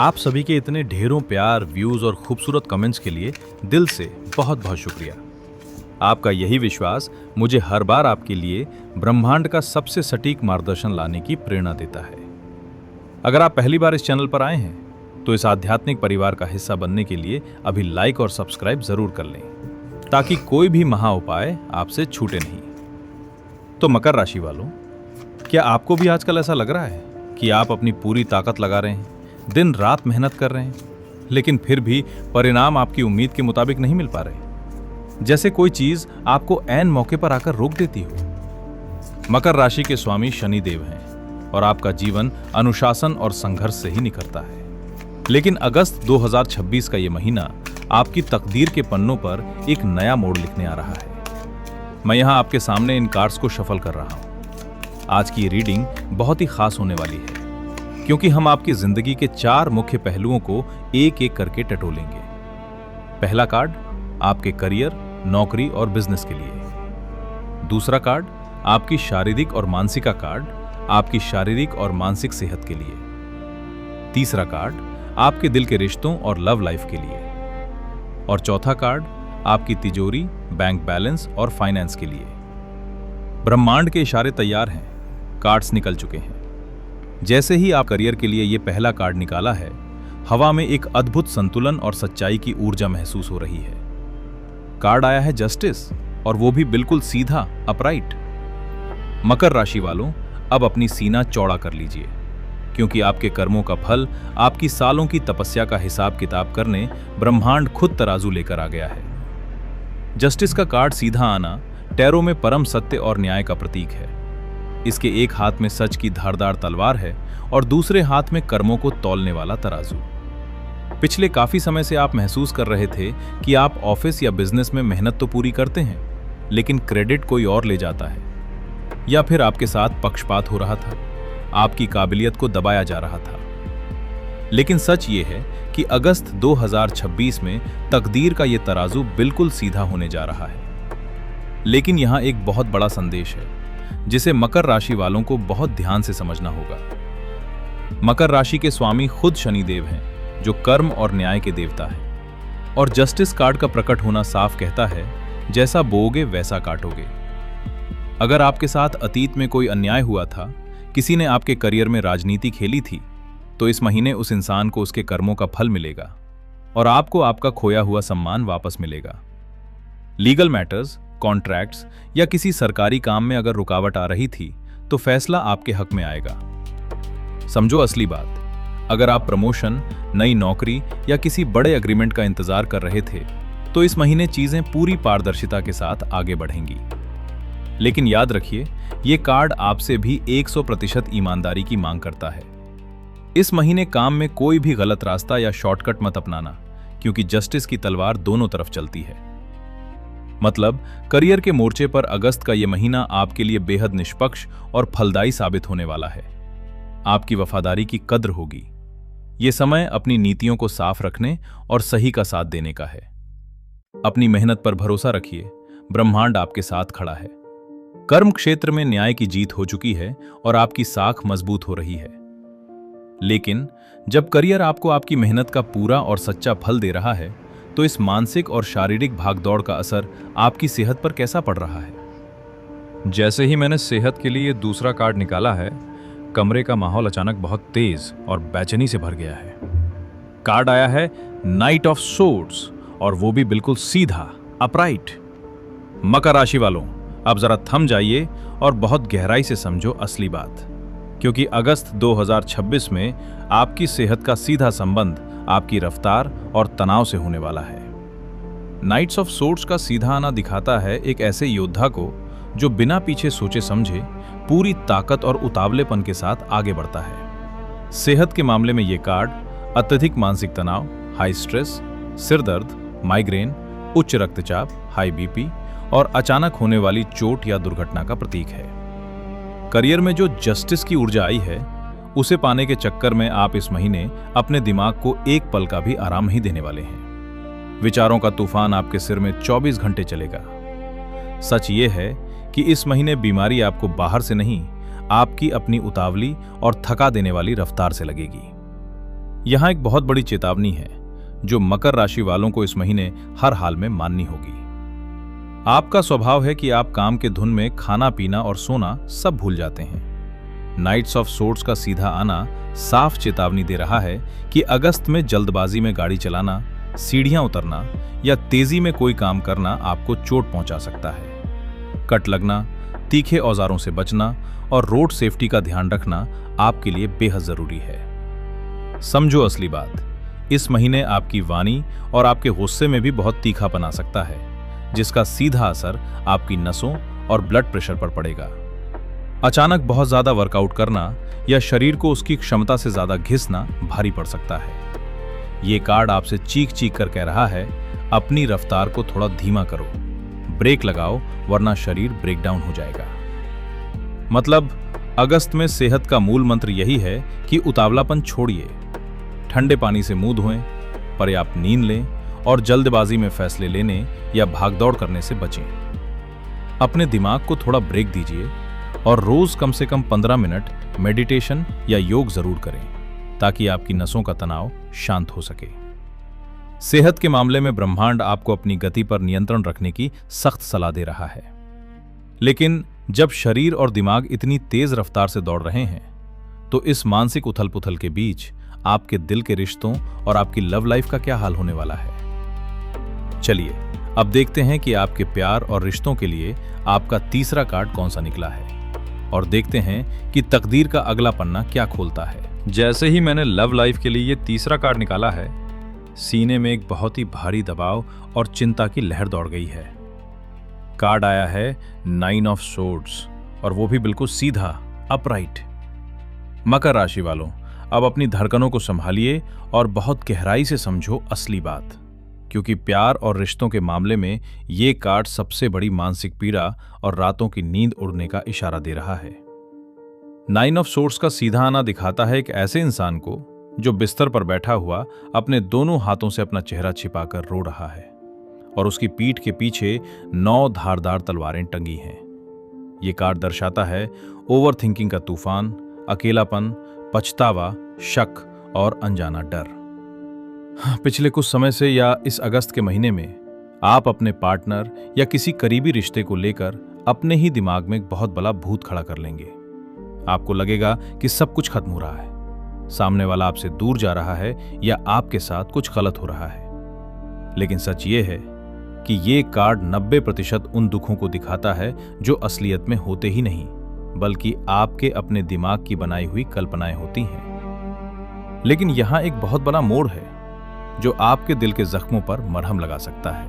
आप सभी के इतने ढेरों प्यार, व्यूज और खूबसूरत कमेंट्स के लिए दिल से बहुत बहुत शुक्रिया। आपका यही विश्वास मुझे हर बार आपके लिए ब्रह्मांड का सबसे सटीक मार्गदर्शन लाने की प्रेरणा देता है। अगर आप पहली बार इस चैनल पर आए हैं तो इस आध्यात्मिक परिवार का हिस्सा बनने के लिए अभी लाइक और सब्सक्राइब जरूर कर लें, ताकि कोई भी महा उपाय आपसे छूटे नहीं। तो मकर राशि वालों, क्या आपको भी आजकल ऐसा लग रहा है कि आप अपनी पूरी ताकत लगा रहे हैं, दिन रात मेहनत कर रहे हैं, लेकिन फिर भी परिणाम आपकी उम्मीद के मुताबिक नहीं मिल पा रहे, जैसे कोई चीज आपको ऐन मौके पर आकर रोक देती हो? मकर राशि के स्वामी शनि देव हैं और आपका जीवन अनुशासन और संघर्ष से ही निकलता है। लेकिन अगस्त 2026 का ये महीना आपकी तकदीर के पन्नों पर एक नया मोड़ लिखने आ रहा है। मैं यहां आपके सामने इन कार्ड्स को शफल कर रहा हूं। आज की रीडिंग बहुत ही खास होने वाली है, क्योंकि हम आपकी जिंदगी के 4 मुख्य पहलुओं को एक एक करके टटोलेंगे। पहला कार्ड आपके करियर, नौकरी और बिजनेस के लिए। दूसरा कार्ड आपकी शारीरिक और मानसिक कार्ड आपकी शारीरिक और मानसिक सेहत के लिए। तीसरा कार्ड आपके दिल के रिश्तों और लव लाइफ के लिए। और चौथा कार्ड आपकी तिजोरी, बैंक बैलेंस और फाइनेंस के लिए। ब्रह्मांड के इशारे तैयार हैं, कार्ड्स निकल चुके हैं। जैसे ही आप करियर के लिए ये पहला कार्ड निकाला है, हवा में एक अद्भुत संतुलन और सच्चाई की ऊर्जा महसूस हो रही है। कार्ड आया है जस्टिस, और वो भी बिल्कुल सीधा, अपराइट। मकर राशि वालों, अब अपनी सीना चौड़ा कर लीजिए, क्योंकि आपके कर्मों का फल, आपकी सालों की तपस्या का हिसाब किताब करने ब्रह्मांड खुद तराजू लेकर आ गया है। जस्टिस का कार्ड सीधा आना टैरो में परम सत्य और न्याय का प्रतीक है। इसके एक हाथ में सच की धारदार तलवार है और दूसरे हाथ में कर्मों को तौलने वाला तराजू। पिछले काफी समय से आप महसूस कर रहे थे कि आप ऑफिस या बिजनेस में मेहनत तो पूरी करते हैं, लेकिन क्रेडिट कोई और ले जाता है, या फिर आपके साथ पक्षपात हो रहा था, आपकी काबिलियत को दबाया जा रहा था। लेकिन सच ये है कि अगस्त 2026 में तकदीर का ये तराजू बिल्कुल सीधा होने जा रहा है। लेकिन यहां एक बहुत बड़ा संदेश है, जिसे मकर राशि वालों को बहुत ध्यान से समझना होगा। मकर राशि के स्वामी खुद शनिदेव हैं, जो कर्म और न्याय के देवता हैं। और जस्टिस कार्ड का प्रकट होना साफ कहता है, जैसा बोओगे वैसा काटोगे। अगर आपके साथ अतीत में कोई अन्याय हुआ था, किसी ने आपके करियर में राजनीति खेली थी, तो इस महीने उस इंसान को उसके कर्मों का फल मिलेगा और आपको आपका खोया हुआ सम्मान वापस मिलेगा। लीगल मैटर्स, कॉन्ट्रैक्ट्स या किसी सरकारी काम में अगर रुकावट आ रही थी, तो फैसला आपके हक में आएगा। समझो असली बात, अगर आप प्रमोशन, नई नौकरी या किसी बड़े एग्रीमेंट का इंतजार कर रहे थे, तो इस महीने चीजें पूरी पारदर्शिता के साथ आगे बढ़ेंगी। लेकिन याद रखिए, ये कार्ड आपसे भी 100% ईमानदारी की मांग करता है। इस महीने काम में कोई भी गलत रास्ता या शॉर्टकट मत अपनाना, क्योंकि जस्टिस की तलवार दोनों तरफ चलती है। मतलब, करियर के मोर्चे पर अगस्त का यह महीना आपके लिए बेहद निष्पक्ष और फलदायी साबित होने वाला है। आपकी वफादारी की कद्र होगी। यह समय अपनी नीतियों को साफ रखने और सही का साथ देने का है। अपनी मेहनत पर भरोसा रखिए, ब्रह्मांड आपके साथ खड़ा है। कर्म क्षेत्र में न्याय की जीत हो चुकी है और आपकी साख मजबूत हो रही है। लेकिन जब करियर आपको आपकी मेहनत का पूरा और सच्चा फल दे रहा है, तो इस मानसिक और शारीरिक भागदौड़ का असर आपकी सेहत पर कैसा पड़ रहा है? जैसे ही मैंने सेहत के लिए दूसरा कार्ड निकाला है, कमरे का माहौल अचानक बहुत तेज और बेचैनी से भर गया है। कार्ड आया है नाइट ऑफ सोर्ड्स, और वो भी बिल्कुल सीधा, अपराइट। मकर राशि वालों, अब जरा थम जाइए और बहुत गहराई से समझो असली बात, क्योंकि अगस्त 2026 में आपकी सेहत का सीधा संबंध आपकी रफ्तार और तनाव से होने वाला है। नाइट्स ऑफ सोर्ड्स का सीधा आना दिखाता है एक ऐसे योद्धा को जो बिना पीछे सोचे समझे पूरी ताकत और उतावलेपन के साथ आगे बढ़ता है। सेहत के मामले में ये कार्ड अत्यधिक मानसिक तनाव, हाई स्ट्रेस, सिरदर्द, माइग्रेन, उच्च रक्तचाप, हाई बीपी और अचानक होने वाली चोट या दुर्घटना का प्रतीक है। करियर में जो जस्टिस की ऊर्जा आई है, उसे पाने के चक्कर में आप इस महीने अपने दिमाग को एक पल का भी आराम नहीं देने वाले हैं। विचारों का तूफान आपके सिर में 24 घंटे चलेगा। सच ये है कि इस महीने बीमारी आपको बाहर से नहीं, आपकी अपनी उतावली और थका देने वाली रफ्तार से लगेगी। यहाँ एक बहुत बड़ी चेतावनी है जो मकर राशि वालों को इस महीने हर हाल में माननी होगी। आपका स्वभाव है कि आप काम के धुन में खाना पीना और सोना सब भूल जाते हैं। नाइट्स ऑफ सोर्ड्स का सीधा आना साफ चेतावनी दे रहा है कि अगस्त में जल्दबाजी में गाड़ी चलाना, सीढ़ियां उतरना या तेजी में कोई काम करना आपको चोट पहुंचा सकता है। कट लगना, तीखे औजारों से बचना और रोड सेफ्टी का ध्यान रखना आपके लिए बेहद जरूरी है। समझो असली बात, इस महीने आपकी वाणी और आपके गुस्से में भी बहुत तीखापन आ सकता है, जिसका सीधा असर आपकी नसों और ब्लड प्रेशर पर पड़ेगा। अचानक बहुत ज्यादा वर्कआउट करना या शरीर को उसकी क्षमता से ज्यादा घिसना भारी पड़ सकता है। ये कार्ड आपसे चीख चीख कर कह रहा है, अपनी रफ्तार को थोड़ा धीमा करो, ब्रेक लगाओ, वरना शरीर ब्रेकडाउन हो जाएगा। मतलब अगस्त में सेहत का मूल मंत्र यही है कि उतावलापन छोड़िए, ठंडे पानी से मुंह धोएं, पर्याप्त नींद लें और जल्दबाजी में फैसले लेने या भागदौड़ करने से बचें। अपने दिमाग को थोड़ा ब्रेक दीजिए और रोज कम से कम 15 मिनट मेडिटेशन या योग जरूर करें ताकि आपकी नसों का तनाव शांत हो सके। सेहत के मामले में ब्रह्मांड आपको अपनी गति पर नियंत्रण रखने की सख्त सलाह दे रहा है, लेकिन जब शरीर और दिमाग इतनी तेज रफ्तार से दौड़ रहे हैं तो इस मानसिक उथल पुथल के बीच आपके दिल के रिश्तों और आपकी लव लाइफ का क्या हाल होने वाला है। चलिए अब देखते हैं कि आपके प्यार और रिश्तों के लिए आपका तीसरा कार्ड कौन सा निकला है और देखते हैं कि तकदीर का अगला पन्ना क्या खोलता है। जैसे ही मैंने लव लाइफ के लिए ये तीसरा कार्ड निकाला है, सीने में एक बहुत ही भारी दबाव और चिंता की लहर दौड़ गई है। कार्ड आया है 9 ऑफ सोर्ड्स और वो भी बिल्कुल सीधा, अपराइट। मकर राशि वालों, अब अपनी धड़कनों को संभालिए और बहुत गहराई से समझो असली बात, क्योंकि प्यार और रिश्तों के मामले में ये कार्ड सबसे बड़ी मानसिक पीड़ा और रातों की नींद उड़ने का इशारा दे रहा है। 9 ऑफ सोर्ड्स का सीधा आना दिखाता है एक ऐसे इंसान को जो बिस्तर पर बैठा हुआ अपने दोनों हाथों से अपना चेहरा छिपाकर रो रहा है और उसकी पीठ के पीछे 9 धारदार तलवारें टंगी हैं। ये कार्ड दर्शाता है ओवर थिंकिंग का तूफान, अकेलापन, पछतावा, शक और अनजाना डर। पिछले कुछ समय से या इस अगस्त के महीने में आप अपने पार्टनर या किसी करीबी रिश्ते को लेकर अपने ही दिमाग में एक बहुत बड़ा भूत खड़ा कर लेंगे। आपको लगेगा कि सब कुछ खत्म हो रहा है, सामने वाला आपसे दूर जा रहा है या आपके साथ कुछ गलत हो रहा है। लेकिन सच ये है कि ये कार्ड 90% उन दुखों को दिखाता है जो असलियत में होते ही नहीं, बल्कि आपके अपने दिमाग की बनाई हुई कल्पनाएं होती हैं। लेकिन यहां एक बहुत बड़ा मोड़ है जो आपके दिल के जख्मों पर मरहम लगा सकता है।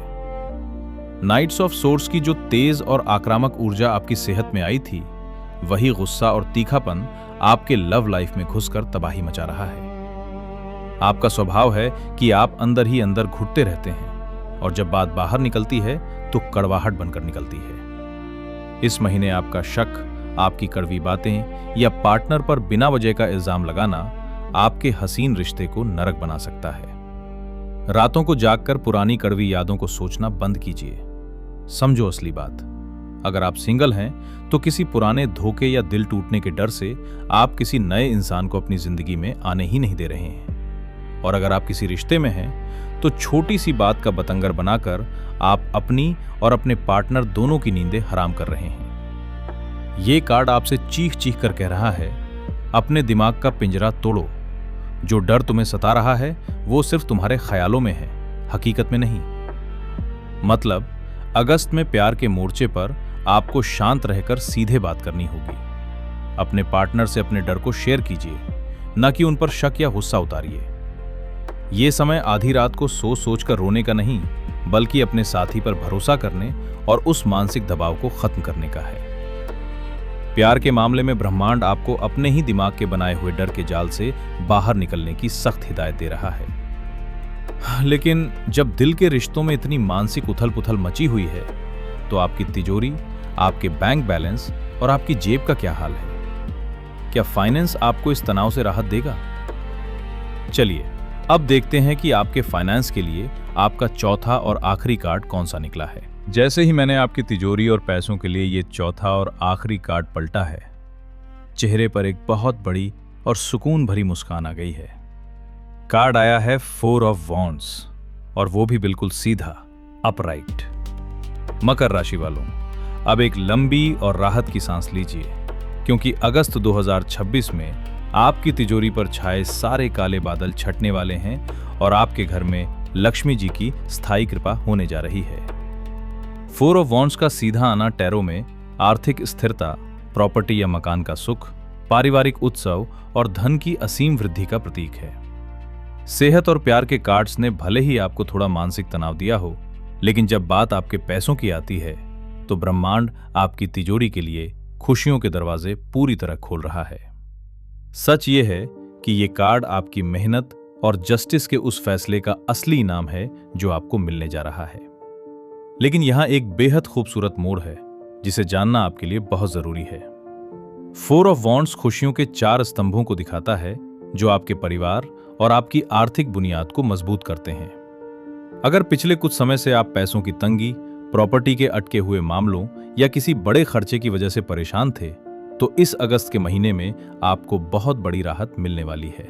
नाइट्स ऑफ सोर्ड्स की जो तेज और आक्रामक ऊर्जा आपकी सेहत में आई थी, वही गुस्सा और तीखापन आपके लव लाइफ में घुसकर तबाही मचा रहा है। आपका स्वभाव है कि आप अंदर ही अंदर घुटते रहते हैं और जब बात बाहर निकलती है तो कड़वाहट बनकर निकलती है। इस महीने आपका शक, आपकी कड़वी बातें या पार्टनर पर बिना वजह का इल्जाम लगाना आपके हसीन रिश्ते को नरक बना सकता है। रातों को जागकर पुरानी कड़वी यादों को सोचना बंद कीजिए। समझो असली बात, अगर आप सिंगल हैं तो किसी पुराने धोखे या दिल टूटने के डर से आप किसी नए इंसान को अपनी जिंदगी में आने ही नहीं दे रहे हैं। और अगर आप किसी रिश्ते में हैं तो छोटी सी बात का बतंगर बनाकर आप अपनी और अपने पार्टनर दोनों की नींदें हराम कर रहे हैं। ये कार्ड आपसे चीख चीख कर कह रहा है, अपने दिमाग का पिंजरा तोड़ो। जो डर तुम्हें सता रहा है वो सिर्फ तुम्हारे ख्यालों में है, हकीकत में नहीं। मतलब अगस्त में प्यार के मोर्चे पर आपको शांत रहकर सीधे बात करनी होगी। अपने पार्टनर से अपने डर को शेयर कीजिए, न कि उन पर शक या गुस्सा उतारिए। ये समय आधी रात को सोच सोच कर रोने का नहीं, बल्कि अपने साथी पर भरोसा करने और उस मानसिक दबाव को खत्म करने का है। प्यार के मामले में ब्रह्मांड आपको अपने ही दिमाग के बनाए हुए डर के जाल से बाहर निकलने की सख्त हिदायत दे रहा है। लेकिन जब दिल के रिश्तों में इतनी मानसिक उथल पुथल मची हुई है तो आपकी तिजोरी, आपके बैंक बैलेंस और आपकी जेब का क्या हाल है? क्या फाइनेंस आपको इस तनाव से राहत देगा? चलिए अब देखते हैं कि आपके फाइनेंस के लिए आपका चौथा और आखिरी कार्ड कौन सा निकला है। जैसे ही मैंने आपकी तिजोरी और पैसों के लिए ये चौथा और आखिरी कार्ड पलटा है, चेहरे पर एक बहुत बड़ी और सुकून भरी मुस्कान आ गई है। कार्ड आया है 4 ऑफ वॉन्ड्स, और वो भी बिल्कुल सीधा, अपराइट। मकर राशि वालों, अब एक लंबी और राहत की सांस लीजिए, क्योंकि अगस्त 2026 में आपकी तिजोरी पर छाए सारे काले बादल छटने वाले हैं और आपके घर में लक्ष्मी जी की स्थायी कृपा होने जा रही है। 4 ऑफ वॉन्ड्स का सीधा आना टैरो में आर्थिक स्थिरता, प्रॉपर्टी या मकान का सुख, पारिवारिक उत्सव और धन की असीम वृद्धि का प्रतीक है। सेहत और प्यार के कार्ड्स ने भले ही आपको थोड़ा मानसिक तनाव दिया हो, लेकिन जब बात आपके पैसों की आती है तो ब्रह्मांड आपकी तिजोरी के लिए खुशियों के दरवाजे पूरी तरह खोल रहा है। सच ये है कि ये कार्ड आपकी मेहनत और जस्टिस के उस फैसले का असली इनाम है जो आपको मिलने जा रहा है। लेकिन यहां एक बेहद खूबसूरत मोड़ है जिसे जानना आपके लिए बहुत जरूरी है। 4 ऑफ वॉन्ड्स खुशियों के 4 स्तंभों को दिखाता है जो आपके परिवार और आपकी आर्थिक बुनियाद को मजबूत करते हैं। अगर पिछले कुछ समय से आप पैसों की तंगी, प्रॉपर्टी के अटके हुए मामलों या किसी बड़े खर्चे की वजह से परेशान थे, तो इस अगस्त के महीने में आपको बहुत बड़ी राहत मिलने वाली है।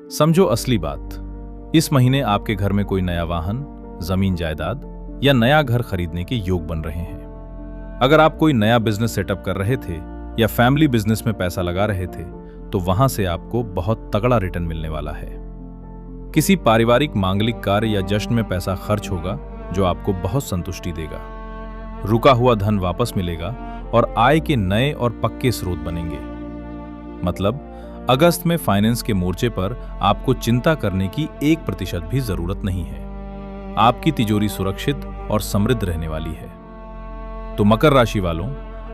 समझो असली बात, इस महीने आपके घर में कोई नया वाहन, जमीन जायदाद या नया घर खरीदने के योग बन रहे हैं। अगर आप कोई नया बिजनेस सेटअप कर रहे थे या फैमिली बिजनेस में पैसा लगा रहे थे, तो वहां से आपको बहुत तगड़ा रिटर्न मिलने वाला है। किसी पारिवारिक मांगलिक कार्य या जश्न में पैसा खर्च होगा जो आपको बहुत संतुष्टि देगा। रुका हुआ धन वापस मिलेगा और आय के नए और पक्के स्रोत बनेंगे। मतलब अगस्त में फाइनेंस के मोर्चे पर आपको चिंता करने की 1% भी जरूरत नहीं है। आपकी तिजोरी सुरक्षित और समृद्ध रहने वाली है। तो मकर राशि वालों,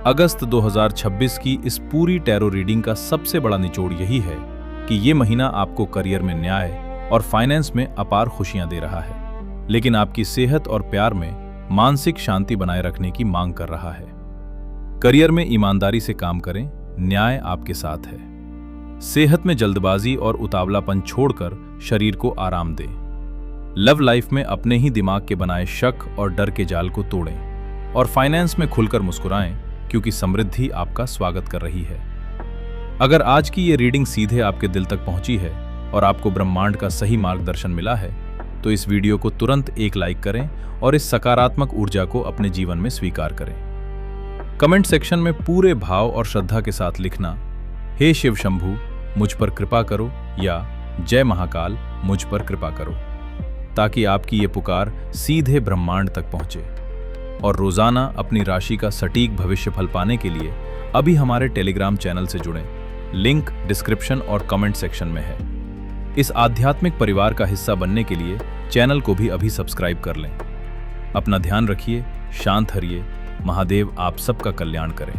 अगस्त 2026 की इस पूरी टैरो रीडिंग का सबसे बड़ा निचोड़ यही है कि ये महीना आपको करियर में न्याय और फाइनेंस में अपार खुशियां दे रहा है, लेकिन आपकी सेहत और प्यार में मानसिक शांति बनाए रखने की मांग कर रहा है। करियर में ईमानदारी से काम करें, न्याय आपके साथ है। सेहत में जल्दबाजी और उतावलापन छोड़कर शरीर को आराम दें। लव लाइफ में अपने ही दिमाग के बनाए शक और डर के जाल को तोड़ें और फाइनेंस में खुलकर मुस्कुराएं, क्योंकि समृद्धि आपका स्वागत कर रही है। अगर आज की ये रीडिंग सीधे आपके दिल तक पहुंची है और आपको ब्रह्मांड का सही मार्गदर्शन मिला है, तो इस वीडियो को तुरंत एक लाइक करें और इस सकारात्मक ऊर्जा को अपने जीवन में स्वीकार करें। कमेंट सेक्शन में पूरे भाव और श्रद्धा के साथ लिखना, हे शिव शंभू मुझ पर कृपा करो या जय महाकाल मुझ पर कृपा करो, ताकि आपकी ये पुकार सीधे ब्रह्मांड तक पहुंचे। और रोजाना अपनी राशि का सटीक भविष्य फल पाने के लिए अभी हमारे टेलीग्राम चैनल से जुड़ें। लिंक डिस्क्रिप्शन और कमेंट सेक्शन में है। इस आध्यात्मिक परिवार का हिस्सा बनने के लिए चैनल को भी अभी सब्सक्राइब कर लें। अपना ध्यान रखिए, शांत हरिए, महादेव आप सबका कल्याण करें।